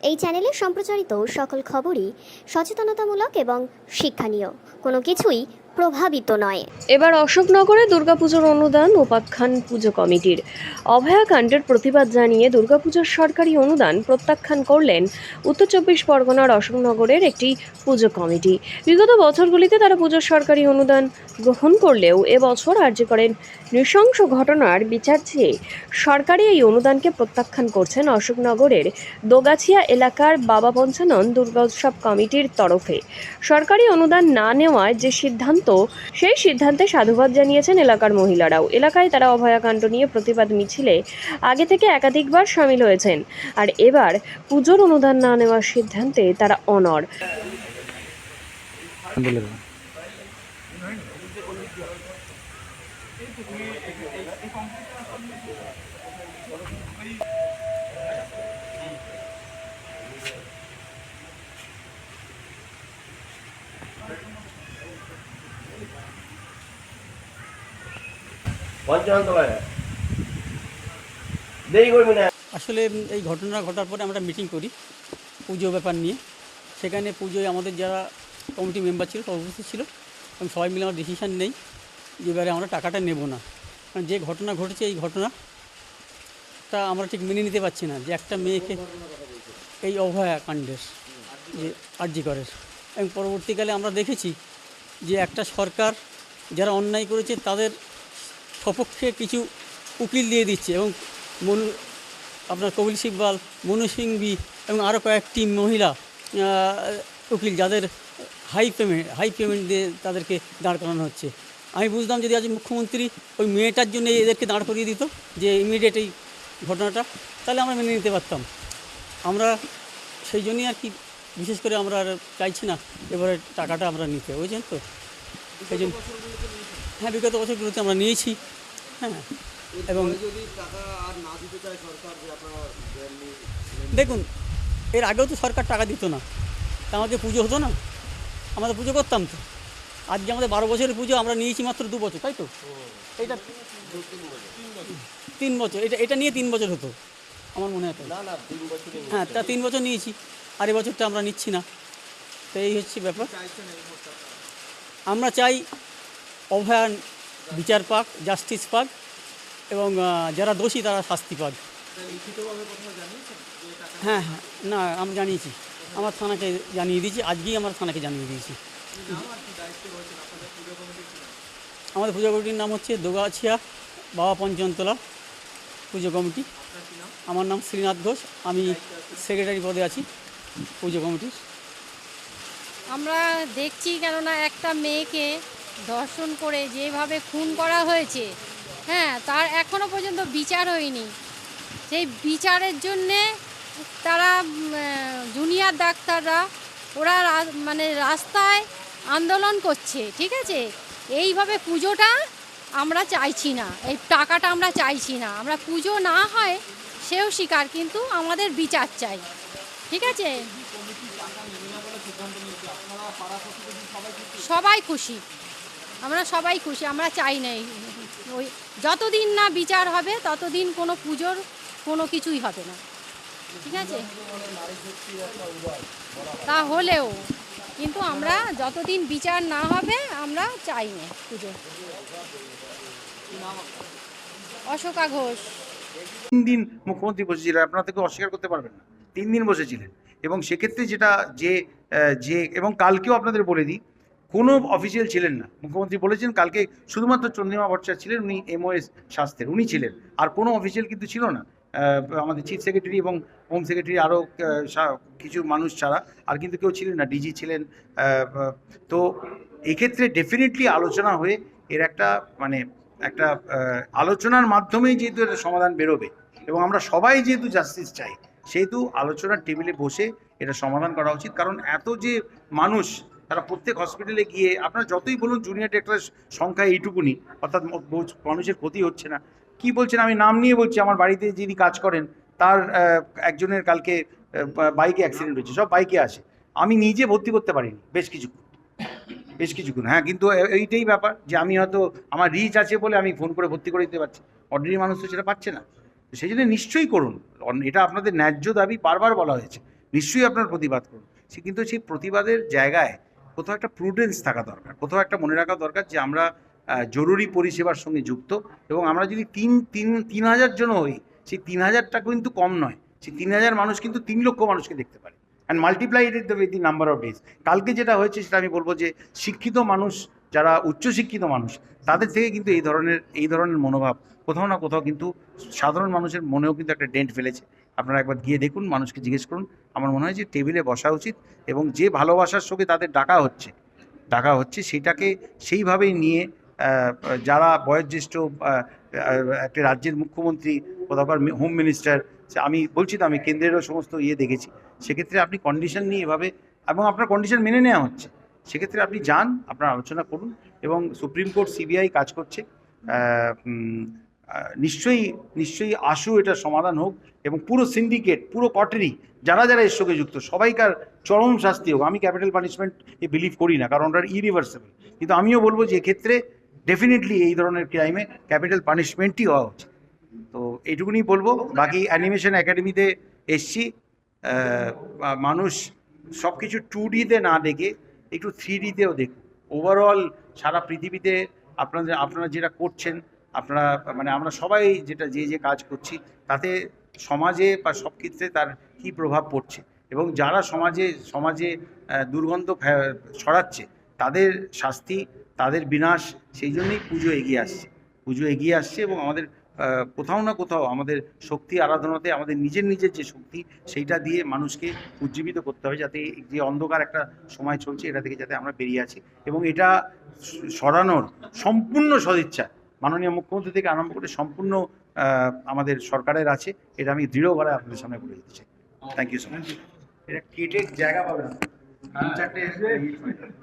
এই চ্যানেলে সম্প্রচারিত সকল খবরই সচেতনতামূলক এবং শিক্ষণীয়, কোনো কিছুই প্রভাবিত নয়। এবার অশোকনগরে দুর্গাপুজোর অনুদান উপাখ্যান পুজো কমিটির। অভয়াকাণ্ডের প্রতিবাদ জানিয়ে দুর্গাপুজোর সরকারি অনুদান প্রত্যাখ্যান করলেন উত্তর চব্বিশ পরগনার অশোকনগরের একটি পুজো কমিটি। বিগত বছরগুলিতে তারা পুজোর সরকারি অনুদান গ্রহণ করলেও এবছর আর্জি করেন নৃশংস ঘটনার বিচার চেয়ে সরকারি এই অনুদানকে প্রত্যাখ্যান করছেন অশোকনগরের দোগাছিয়া এলাকার বাবা পঞ্চানন দুর্গোৎসব কমিটির তরফে। সরকারি অনুদান না নেওয়ায় যে সিদ্ধান্ত, সেই সিদ্ধান্তে সাধুবাদ জানিয়েছেন এলাকার মহিলারাও। এলাকায় তারা অভয়াকাণ্ড নিয়ে প্রতিবাদ মিছিলে আগে থেকে একাধিকবার সামিল হয়েছেন, আর এবার পুজোর অনুদান না নেওয়ার সিদ্ধান্তে তারা অনড়। আসলে এই ঘটনা ঘটার পরে আমরা মিটিং করি পুজো ব্যাপার নিয়ে। সেখানে পুজোয় আমাদের যারা কমিটি মেম্বার ছিল তারা উপস্থিত ছিল এবং সবাই মিলে আমরা ডিসিশান নেই যে এবারে আমরা টাকাটা নেব না। কারণ যে ঘটনা ঘটেছে এই ঘটনাটা আমরা ঠিক মেনে নিতে পারছি না যে একটা মেয়েকে এই অভয়াকাণ্ডের যে আর্জি করে। এবং পরবর্তীকালে আমরা দেখেছি যে একটা সরকার যারা অন্যায় করেছে তাদের সপক্ষে কিছু উকিল দিয়ে দিচ্ছে এবং আপনার কপিল সিব্বাল, মনু সিংভি এবং আরও কয়েকটি মহিলা উকিল যাদের হাই পেমেন্ট দিয়ে তাদেরকে দাঁড় করানো হচ্ছে। আমি বুঝলাম যদি আজ মুখ্যমন্ত্রী ওই মেয়েটার জন্য এদেরকে দাঁড় করিয়ে দিত যে ইমিডিয়েট এই ঘটনাটা, তাহলে আমরা মেনে নিতে পারতাম। আমরা সেই জন্যই আর কি বিশেষ করে আমরা আর চাইছি না এবারে টাকাটা আমরা নিতে, বুঝছেন তো। সেই জন্য হ্যাঁ, বিগত বছরগুলোতে আমরা নিয়েছি। হ্যাঁ, এবং দেখুন এর আগেও তো সরকার টাকা দিত না, তা আমাদের পুজো হতো না, আমরা পুজো করতাম তো। আজকে আমাদের 12 বছরের পুজো, আমরা নিয়েছি মাত্র 2 বছর, তাই তো। এটা 3 বছর, এটা নিয়ে 3 বছর হতো আমার মনে হয়। হ্যাঁ, তা 3 বছর নিয়েছি, আর এই বছরটা আমরা নিচ্ছি না। তো এই হচ্ছে ব্যাপার। আমরা চাই অভয়ান বিচার পাক, জাস্টিস পাক এবং যারা দোষী তারা শাস্তি পাক। হ্যাঁ হ্যাঁ, না আমি জানিয়েছি, আমার থানাকে জানিয়ে দিয়েছি, আজকেই আমার থানাকে জানিয়ে দিয়েছি। আমাদের পুজো কমিটির নাম হচ্ছে দোগাছিয়া বাবা পঞ্চানতলা পুজো কমিটি। আমার নাম শ্রীনাথ ঘোষ, আমি সেক্রেটারি পদে আছি পুজো কমিটির। আমরা দেখছি কেননা একটা মেয়েকে ধর্ষণ করে যেভাবে খুন করা হয়েছে, হ্যাঁ, তার এখনও পর্যন্ত বিচার হয়নি। সেই বিচারের জন্যে তারা জুনিয়র ডাক্তাররা ওরা মানে রাস্তায় আন্দোলন করছে, ঠিক আছে। এইভাবে পুজোটা আমরা চাইছি না, এই টাকাটা আমরা চাইছি না। আমরা পুজো না হয় সেও স্বীকার, কিন্তু আমাদের বিচার চাই, ঠিক আছে। সবাই খুশি, আমরা সবাই খুশি, আমরা চাই না ওই যতদিন না বিচার হবে ততদিন কোনো পুজোর কোনো কিছুই হবে না, ঠিক আছে। তা হলেও কিন্তু আমরা যতদিন বিচার না হবে আমরা চাই না পুজো। অশোকা ঘোষ। 3 দিন মুখ্যমন্ত্রী বসেছিলেন, আপনারা থেকে অস্বীকার করতে পারবেন না। 3 দিন বসেছিলেন এবং সেক্ষেত্রে যেটা যে এবং কালকেও আপনাদের বলে দিই, কোনো অফিসিয়াল ছিলেন না। মুখ্যমন্ত্রী বলেছেন কালকে শুধুমাত্র চন্দ্রিমা ভট্টাচার্য ছিলেন, উনি MOS স্বাস্থ্যের উনি ছিলেন, আর কোনো অফিসিয়াল কিন্তু ছিল না। আমাদের চিফ সেক্রেটারি এবং হোম সেক্রেটারি আরও কিছু মানুষ ছাড়া আর কিন্তু কেউ ছিলেন না, ডিজি ছিলেন। তো এক্ষেত্রে ডেফিনেটলি আলোচনা হয়ে এর একটা একটা আলোচনার মাধ্যমেই যেহেতু এটা সমাধান বেরোবে এবং আমরা সবাই যেহেতু জাস্টিস চাই, সেহেতু আলোচনার টেবিলে বসে এটা সমাধান করা উচিত। কারণ এত যে মানুষ তারা প্রত্যেক হসপিটালে গিয়ে, আপনারা যতই বলুন জুনিয়র ডাক্তারের সংখ্যা এইটুকুনি, অর্থাৎ মানুষের ক্ষতি হচ্ছে না। কি বলছেন, আমি নাম নিয়ে বলছি, আমার বাড়িতে যিনি কাজ করেন তার একজনের কালকে বাইকে অ্যাক্সিডেন্ট হয়েছে, সব বাইকে আসে, আমি নিজে ভর্তি করতে পারিনি বেশ কিছুক্ষণ। হ্যাঁ, কিন্তু এইটাই ব্যাপার যে আমি হয়তো আমার রিচ আছে বলে আমি ফোন করে ভর্তি করে দিতে পারছি, অর্ডিনারি মানুষ তো সেটা পাচ্ছে না। সেই জন্য নিশ্চয়ই করুন, এটা আপনাদের ন্যায্য দাবি, বারবার বলা হয়েছে। নিশ্চয়ই আপনার প্রতিবাদ করুন, কিন্তু সেই প্রতিবাদের জায়গায় কোথাও একটা প্রুডেন্স থাকা দরকার, কোথাও একটা মনে রাখা দরকার যে আমরা জরুরি পরিষেবার সঙ্গে যুক্ত, এবং আমরা যদি তিন হাজার জন হই, সেই 3,000টা কিন্তু কম নয়, সেই 3,000 মানুষ কিন্তু 3 লক্ষ মানুষকে দেখতে পারে, and multiplied with the number of days. কালকে যেটা হয়েছে সেটা আমি বলবো যে শিক্ষিত মানুষ, যারা উচ্চশিক্ষিত মানুষ, তাদের থেকে কিন্তু এই ধরনের মনোভাব কোথাও না কোথাও কিন্তু সাধারণ মানুষের মনেও কিন্তু একটা ডেন্ট ফেলেছে। আপনারা একবার গিয়ে দেখুন, মানুষকে জিজ্ঞেস করুন। আমার মনে হয় যে টেবিলে বসা উচিত, এবং যে ভালোবাসার সঙ্গে তাদের ডাকা হচ্ছে সেটাকে সেইভাবেই নিয়ে যারা বয়োজ্যেষ্ঠ, একটা রাজ্যের মুখ্যমন্ত্রী, কোথাকার হোম মিনিস্টার, আমি বলছি তো আমি কেন্দ্রেরও সমস্ত দেখেছি, সেক্ষেত্রে আপনি কন্ডিশন নিয়ে এভাবে, এবং আপনার কন্ডিশন মেনে নেওয়া হচ্ছে, সেক্ষেত্রে আপনি যান, আপনার আলোচনা করুন, এবং সুপ্রিম কোর্ট, সিবিআই কাজ করছে, নিশ্চয়ই আশু এটার সমাধান হোক, এবং পুরো সিন্ডিকেট, পুরো কটেরি যারা এর সঙ্গে যুক্ত, সবাইকার চরম শাস্তি হোক। আমি ক্যাপিটাল পানিশমেন্ট বিলিভ করি না, কারণ ওটা ইরিভার্সেবল, কিন্তু আমিও বলবো যে এক্ষেত্রে ডেফিনেটলি এই ধরনের ক্রাইমে ক্যাপিটাল পানিশমেন্টই হওয়া উচিত। তো এইটুকুনি বলবো। বাকি অ্যানিমেশন একাডেমিতে এসছি, মানুষ সব কিছু 2Dতে না দেখে একটু 3Dতেও দেখুন। ওভারঅল সারা পৃথিবীতে আপনারা যেটা করছেন, আপনারা মানে আমরা সবাই যে কাজ করছি, তাতে সমাজে বা সব ক্ষেত্রে তার কী প্রভাব পড়ছে, এবং যারা সমাজে দুর্গন্ধ ছড়াচ্ছে তাদের শাস্তি, তাদের বিনাশ, সেই জন্যই পুজো এগিয়ে আসছে, এবং আমাদের কোথাও না কোথাও আমাদের শক্তি আরাধনাতে আমাদের নিজের যে শক্তি, সেইটা দিয়ে মানুষকে উজ্জীবিত করতে হবে, যাতে যে অন্ধকার একটা সময় চলছে এটা থেকে যাতে আমরা বেরিয়ে আসি, এবং এটা সরানোর সম্পূর্ণ সদিচ্ছা মাননীয় মুখ্যমন্ত্রী থেকে আরম্ভ করে সম্পূর্ণ আমাদের সরকারের আছে। এটা আমি দৃঢ় গলায় আপনাদের সামনে বলে দিতে চাই। Thank you so much. এটা কেটে জায়গা পাবে না, 3-4টে